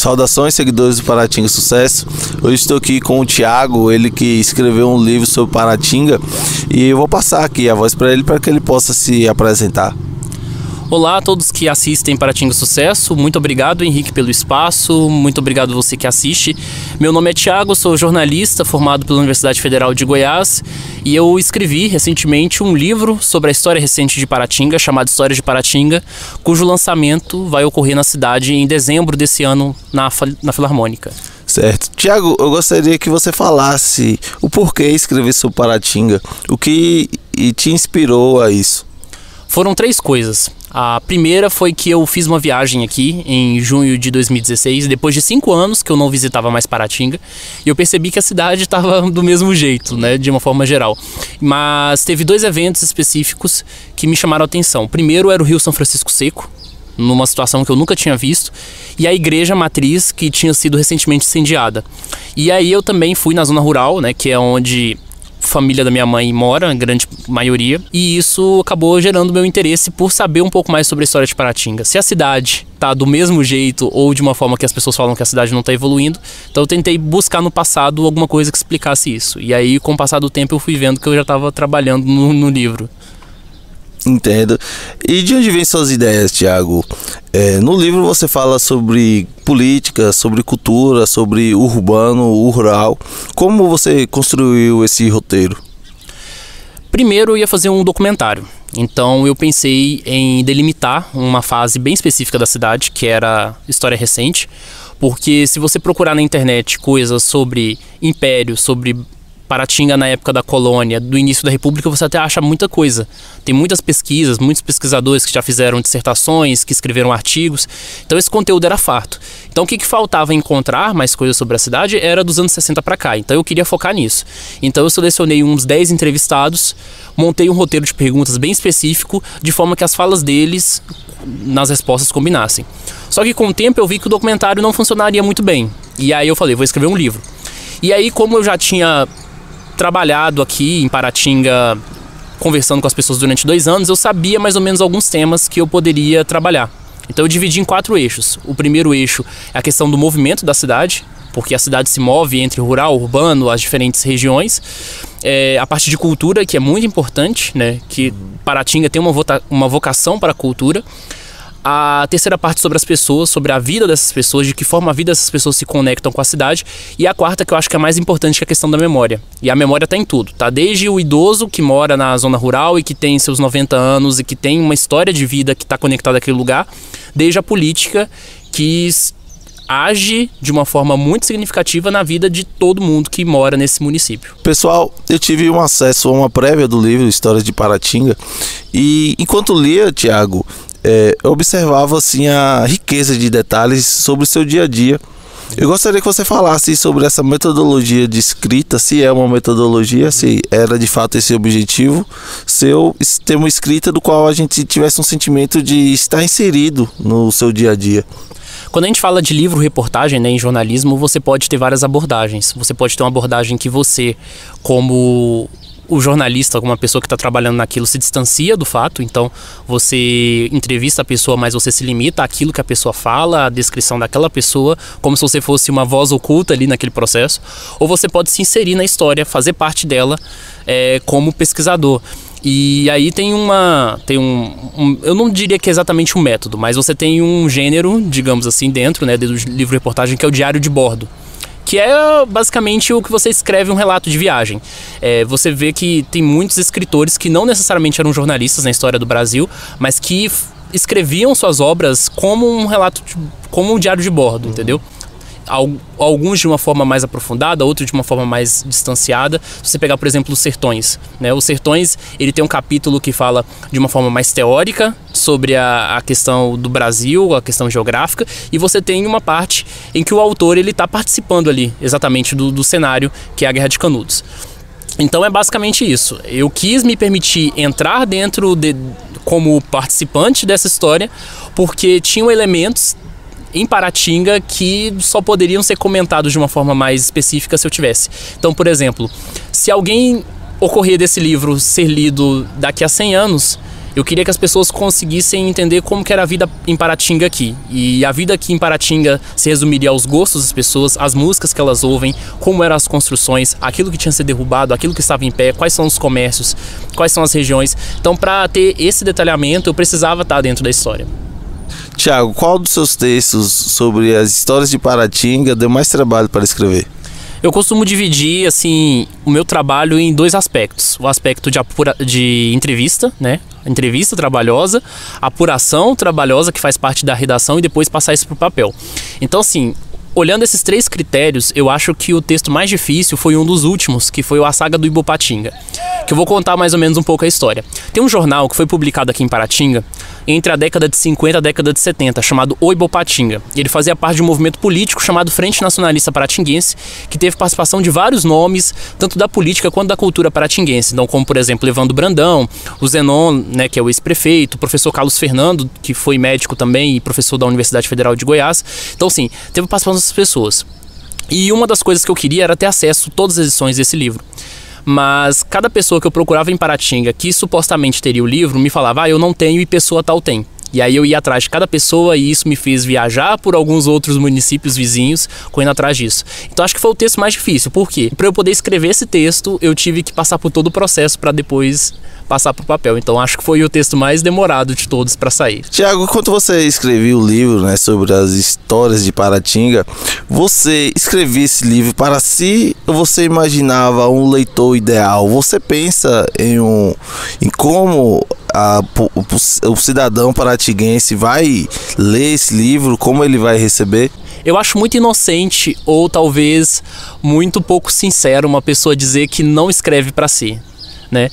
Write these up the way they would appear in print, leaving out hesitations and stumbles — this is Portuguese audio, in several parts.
Saudações, seguidores do Paratinga Sucesso. Hoje estou aqui com o Thiago, ele que escreveu um livro sobre Paratinga, e eu vou passar aqui a voz para que ele possa se apresentar. Olá a todos que assistem Paratinga Sucesso, muito obrigado, Henrique, pelo espaço, muito obrigado você que assiste. Meu nome é Thiago, sou jornalista formado pela Universidade Federal de Goiás e eu escrevi recentemente um livro sobre a história recente de Paratinga, chamado História de Paratinga, cujo lançamento vai ocorrer na cidade em dezembro desse ano na Filarmônica. Certo. Thiago, eu gostaria que você falasse o porquê escrever sobre Paratinga, o que te inspirou a isso. Foram 3 coisas. A primeira foi que eu fiz uma viagem aqui em junho de 2016, depois de 5 anos que eu não visitava mais Paratinga, e eu percebi que a cidade estava do mesmo jeito, né, de uma forma geral. Mas teve 2 eventos específicos que me chamaram a atenção. O primeiro era o Rio São Francisco Seco, numa situação que eu nunca tinha visto, e a igreja matriz que tinha sido recentemente incendiada. E aí eu também fui na zona rural, né, que é onde a família da minha mãe mora, a grande maioria, e isso acabou gerando meu interesse por saber um pouco mais sobre a história de Paratinga. Se a cidade tá do mesmo jeito ou de uma forma que as pessoas falam que a cidade não está evoluindo, então eu tentei buscar no passado alguma coisa que explicasse isso. E aí, com o passar do tempo, eu fui vendo que eu já estava trabalhando no livro. Entendo. E de onde vêm suas ideias, Thiago? No livro você fala sobre política, sobre cultura, sobre o urbano, o rural. Como você construiu esse roteiro? Primeiro eu ia fazer um documentário, então eu pensei em delimitar uma fase bem específica da cidade, que era história recente, porque se você procurar na internet coisas sobre império, sobre Paratinga na época da colônia, do início da república, você até acha muita coisa. Tem muitas pesquisas, muitos pesquisadores que já fizeram dissertações, que escreveram artigos, então esse conteúdo era farto. Então o que faltava encontrar mais coisas sobre a cidade era dos anos 60 para cá, então eu queria focar nisso. Então eu selecionei uns 10 entrevistados, montei um roteiro de perguntas bem específico, de forma que as falas deles nas respostas combinassem. Só que com o tempo eu vi que o documentário não funcionaria muito bem, e aí eu falei, vou escrever um livro. E aí, como eu já tinha trabalhado aqui em Paratinga, conversando com as pessoas durante 2 anos, eu sabia mais ou menos alguns temas que eu poderia trabalhar. Então eu dividi em 4 eixos. O primeiro eixo é a questão do movimento da cidade, porque a cidade se move entre rural, urbano, as diferentes regiões. A parte de cultura, que é muito importante, né? Que Paratinga tem uma vocação para a cultura. A terceira parte sobre as pessoas, sobre a vida dessas pessoas, de que forma a vida dessas pessoas se conectam com a cidade. E a quarta, que eu acho que é a mais importante, que é a questão da memória. E a memória está em tudo, tá? Desde o idoso que mora na zona rural e que tem seus 90 anos e que tem uma história de vida que está conectada àquele lugar, desde a política que age de uma forma muito significativa na vida de todo mundo que mora nesse município. Pessoal, eu tive um acesso a uma prévia do livro História de Paratinga, e enquanto lia, Thiago, eu observava assim a riqueza de detalhes sobre o seu dia a dia. Eu gostaria que você falasse sobre essa metodologia de escrita, se é uma metodologia, se era de fato esse objetivo, seu ter uma escrita do qual a gente tivesse um sentimento de estar inserido no seu dia a dia. Quando a gente fala de livro-reportagem, né, em jornalismo, você pode ter várias abordagens. Você pode ter uma abordagem que você, como o jornalista, como uma pessoa que está trabalhando naquilo, se distancia do fato. Então você entrevista a pessoa, mas você se limita àquilo que a pessoa fala, à descrição daquela pessoa, como se você fosse uma voz oculta ali naquele processo. Ou você pode se inserir na história, fazer parte dela como pesquisador. E aí eu não diria que é exatamente um método, mas você tem um gênero, digamos assim, dentro, né, do livro-reportagem, que é o diário de bordo, que é basicamente o que você escreve um relato de viagem. Você vê que tem muitos escritores que não necessariamente eram jornalistas na história do Brasil, mas que escreviam suas obras como um relato, como um diário de bordo, entendeu? Alguns de uma forma mais aprofundada, outros de uma forma mais distanciada. Se você pegar, por exemplo, Os Sertões, né? Os Sertões, ele tem um capítulo que fala de uma forma mais teórica sobre a questão do Brasil, a questão geográfica, e você tem uma parte em que o autor está participando ali, exatamente do cenário, que é a Guerra de Canudos. Então é basicamente isso. Eu quis me permitir entrar como participante dessa história, porque tinham elementos em Paratinga que só poderiam ser comentados de uma forma mais específica se eu tivesse. Então, por exemplo, se alguém ocorrer desse livro ser lido daqui a 100 anos, Eu queria que as pessoas conseguissem entender como que era a vida em Paratinga aqui. E a vida aqui em Paratinga se resumiria aos gostos das pessoas, as músicas que elas ouvem, como eram as construções, aquilo que tinha sido derrubado, aquilo que estava em pé, quais são os comércios, quais são as regiões. Então, para ter esse detalhamento, eu precisava estar dentro da história. Tiago, qual dos seus textos sobre as histórias de Paratinga deu mais trabalho para escrever? Eu costumo dividir assim o meu trabalho em dois aspectos. O aspecto de entrevista, né? Entrevista trabalhosa, apuração trabalhosa, que faz parte da redação, e depois passar isso para o papel. Então, assim, olhando esses três critérios, eu acho que o texto mais difícil foi um dos últimos, que foi a saga do Ibopatinga, que eu vou contar mais ou menos um pouco a história. Tem um jornal que foi publicado aqui em Paratinga entre a década de 50 e a década de 70, chamado O Ibopatinga. Ele fazia parte de um movimento político chamado Frente Nacionalista Paratinguense, que teve participação de vários nomes, tanto da política quanto da cultura paratinguense. Então, como, por exemplo, Evandro Brandão, o Zenon, né, que é o ex-prefeito, o professor Carlos Fernando, que foi médico também e professor da Universidade Federal de Goiás. Então, assim, teve participação dessas pessoas. E uma das coisas que eu queria era ter acesso a todas as edições desse livro. Mas cada pessoa que eu procurava em Paratinga que supostamente teria o livro me falava, eu não tenho e pessoa tal tem. E aí eu ia atrás de cada pessoa e isso me fez viajar por alguns outros municípios vizinhos correndo atrás disso. Então acho que foi o texto mais difícil. Por quê? Para eu poder escrever esse texto, eu tive que passar por todo o processo para depois passar para o papel. Então acho que foi o texto mais demorado de todos para sair. Tiago, quando você escreveu o livro, né, sobre as histórias de Paratinga, você escrevia esse livro para si ou você imaginava um leitor ideal? Você pensa em como o cidadão paratinguense vai ler esse livro, como ele vai receber? Eu acho muito inocente ou talvez muito pouco sincero uma pessoa dizer que não escreve para si, né?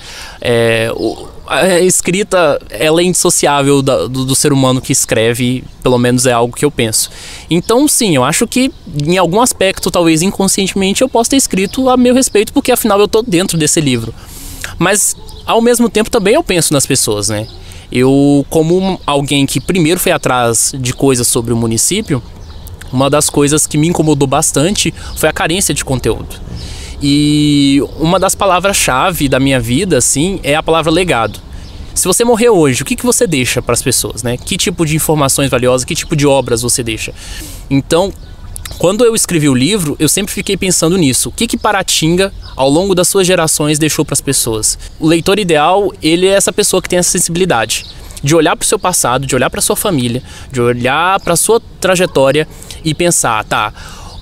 A escrita, ela é indissociável do ser humano que escreve, pelo menos é algo que eu penso. Então sim, eu acho que em algum aspecto, talvez inconscientemente, eu possa ter escrito a meu respeito, porque afinal eu estou dentro desse livro. Mas ao mesmo tempo também eu penso nas pessoas, né? Eu, como alguém que primeiro foi atrás de coisas sobre o município, uma das coisas que me incomodou bastante foi a carência de conteúdo. E uma das palavras-chave da minha vida, assim, é a palavra legado. Se você morrer hoje, o que você deixa para as pessoas, né? Que tipo de informações valiosas, que tipo de obras você deixa? Então, quando eu escrevi o livro, eu sempre fiquei pensando nisso. O que Paratinga, ao longo das suas gerações, deixou para as pessoas? O leitor ideal, ele é essa pessoa que tem essa sensibilidade de olhar para o seu passado, de olhar para a sua família, de olhar para a sua trajetória e pensar, tá,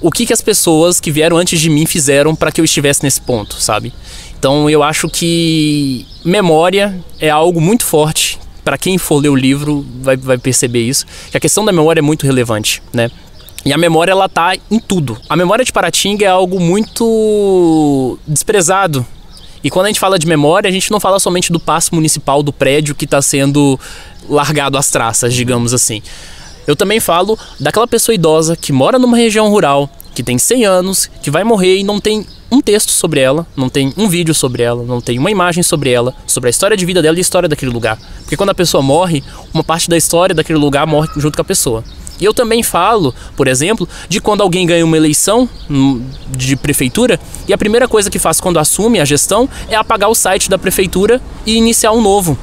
o que as pessoas que vieram antes de mim fizeram para que eu estivesse nesse ponto, sabe? Então eu acho que memória é algo muito forte. Para quem for ler o livro vai perceber isso, que a questão da memória é muito relevante, né? E a memória, ela tá em tudo. A memória de Paratinga é algo muito desprezado. E quando a gente fala de memória, a gente não fala somente do paço municipal do prédio que está sendo largado às traças, digamos assim. Eu também falo daquela pessoa idosa que mora numa região rural, que tem 100 anos, que vai morrer e não tem um texto sobre ela, não tem um vídeo sobre ela, não tem uma imagem sobre ela, sobre a história de vida dela e a história daquele lugar. Porque quando a pessoa morre, uma parte da história daquele lugar morre junto com a pessoa. E eu também falo, por exemplo, de quando alguém ganha uma eleição de prefeitura e a primeira coisa que faz quando assume a gestão é apagar o site da prefeitura e iniciar um novo,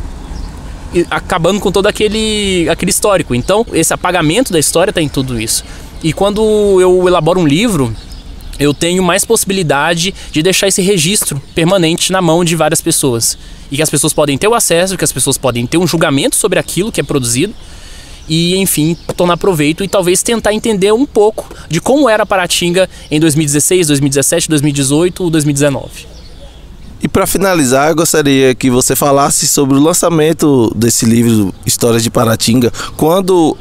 acabando com todo aquele histórico. Então, esse apagamento da história está em tudo isso. E quando eu elaboro um livro, eu tenho mais possibilidade de deixar esse registro permanente na mão de várias pessoas. E que as pessoas podem ter o acesso, que as pessoas podem ter um julgamento sobre aquilo que é produzido e, enfim, tornar proveito e talvez tentar entender um pouco de como era Paratinga em 2016, 2017, 2018 ou 2019. E para finalizar, eu gostaria que você falasse sobre o lançamento desse livro, Histórias de Paratinga, quando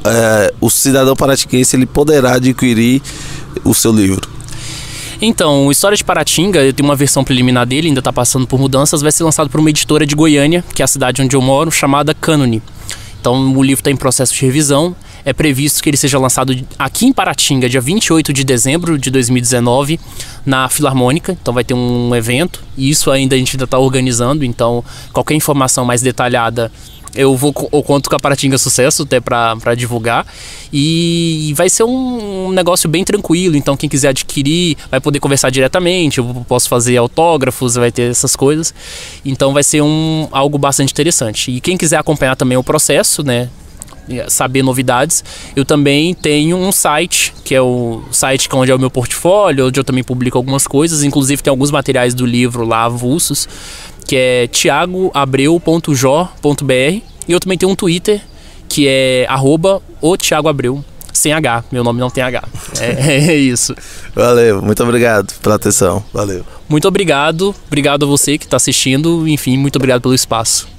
o cidadão paratinguense ele poderá adquirir o seu livro. Então, o História de Paratinga, tem uma versão preliminar dele, ainda está passando por mudanças, vai ser lançado por uma editora de Goiânia, que é a cidade onde eu moro, chamada Cânone. Então o livro está em processo de revisão, é previsto que ele seja lançado aqui em Paratinga, dia 28 de dezembro de 2019, na Filarmônica, então vai ter um evento, e isso ainda a gente ainda está organizando, então qualquer informação mais detalhada Eu conto com a Paratinga Sucesso até para divulgar. E vai ser um negócio bem tranquilo. Então quem quiser adquirir vai poder conversar diretamente. Eu posso fazer autógrafos, vai ter essas coisas. Então vai ser algo bastante interessante. E quem quiser acompanhar também o processo, né, saber novidades, eu também tenho um site, que é o site onde é o meu portfólio, onde eu também publico algumas coisas. Inclusive tem alguns materiais do livro lá avulsos, que é thiagoabreu.jor.br. E eu também tenho um Twitter, que é @oThiagoAbreu, sem H. Meu nome não tem H. É isso. Valeu, muito obrigado pela atenção. Valeu. Muito obrigado. Obrigado a você que está assistindo. Enfim, muito obrigado pelo espaço.